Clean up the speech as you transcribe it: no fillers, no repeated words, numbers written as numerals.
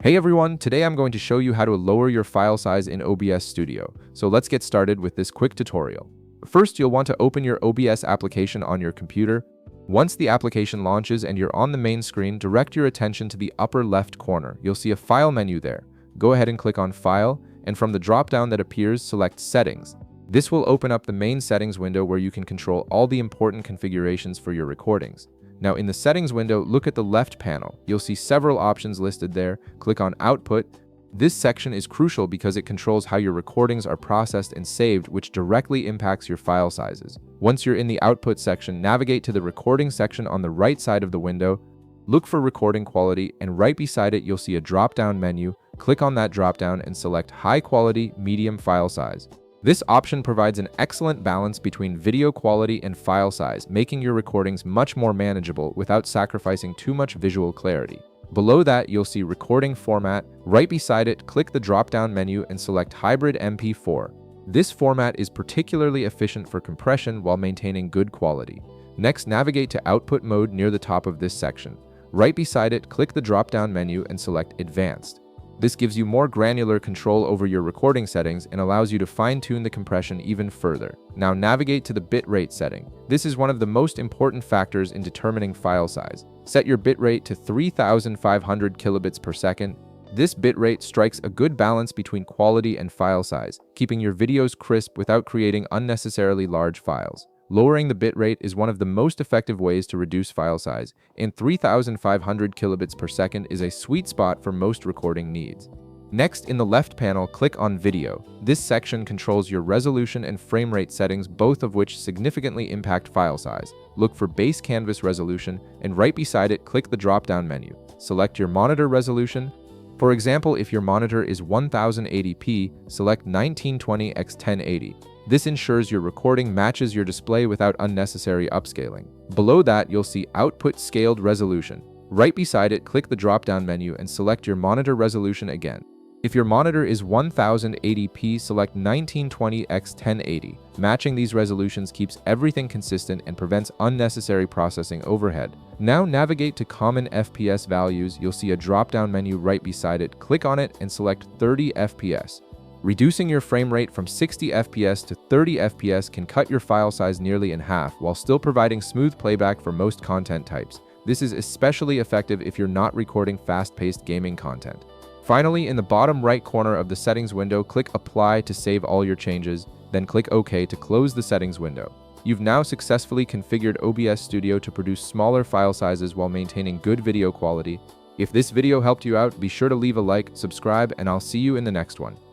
Hey everyone, today I'm going to show you how to lower your file size in OBS Studio. So let's get started with this quick tutorial. First, you'll want to open your OBS application on your computer. Once the application launches and you're on the main screen, direct your attention to the upper left corner. You'll see a file menu there. Go ahead and click on File, and from the drop-down that appears, select Settings. This will open up the main settings window where you can control all the important configurations for your recordings. Now in the settings window, look at the left panel. You'll see several options listed there. Click on Output. This section is crucial because it controls how your recordings are processed and saved, which directly impacts your file sizes. Once you're in the Output section, navigate to the Recording section on the right side of the window. Look for Recording Quality, and right beside it you'll see a drop-down menu. Click on that drop-down and select High Quality, Medium File Size. This option provides an excellent balance between video quality and file size, making your recordings much more manageable without sacrificing too much visual clarity. Below that, you'll see Recording Format. Right beside it, click the drop-down menu and select Hybrid MP4. This format is particularly efficient for compression while maintaining good quality. Next, navigate to Output Mode near the top of this section. Right beside it, click the drop-down menu and select Advanced. This gives you more granular control over your recording settings and allows you to fine-tune the compression even further. Now navigate to the bitrate setting. This is one of the most important factors in determining file size. Set your bitrate to 3,500 kilobits per second. This bitrate strikes a good balance between quality and file size, keeping your videos crisp without creating unnecessarily large files. Lowering the bitrate is one of the most effective ways to reduce file size, and 3,500 kilobits per second is a sweet spot for most recording needs. Next, in the left panel, click on Video. This section controls your resolution and frame rate settings, both of which significantly impact file size. Look for Base Canvas Resolution, and right beside it, click the drop-down menu. Select your monitor resolution. For example, if your monitor is 1080p, select 1920 x 1080. This ensures your recording matches your display without unnecessary upscaling. Below that, you'll see Output Scaled Resolution. Right beside it, click the drop-down menu and select your monitor resolution again. If your monitor is 1080p, select 1920 x 1080. Matching these resolutions keeps everything consistent and prevents unnecessary processing overhead. Now navigate to Common FPS Values. You'll see a drop-down menu right beside it. Click on it and select 30 FPS. Reducing your frame rate from 60 FPS to 30 FPS can cut your file size nearly in half while still providing smooth playback for most content types. This is especially effective if you're not recording fast-paced gaming content. Finally, in the bottom right corner of the settings window, click Apply to save all your changes, then click OK to close the settings window. You've now successfully configured OBS Studio to produce smaller file sizes while maintaining good video quality. If this video helped you out, be sure to leave a like, subscribe, and I'll see you in the next one.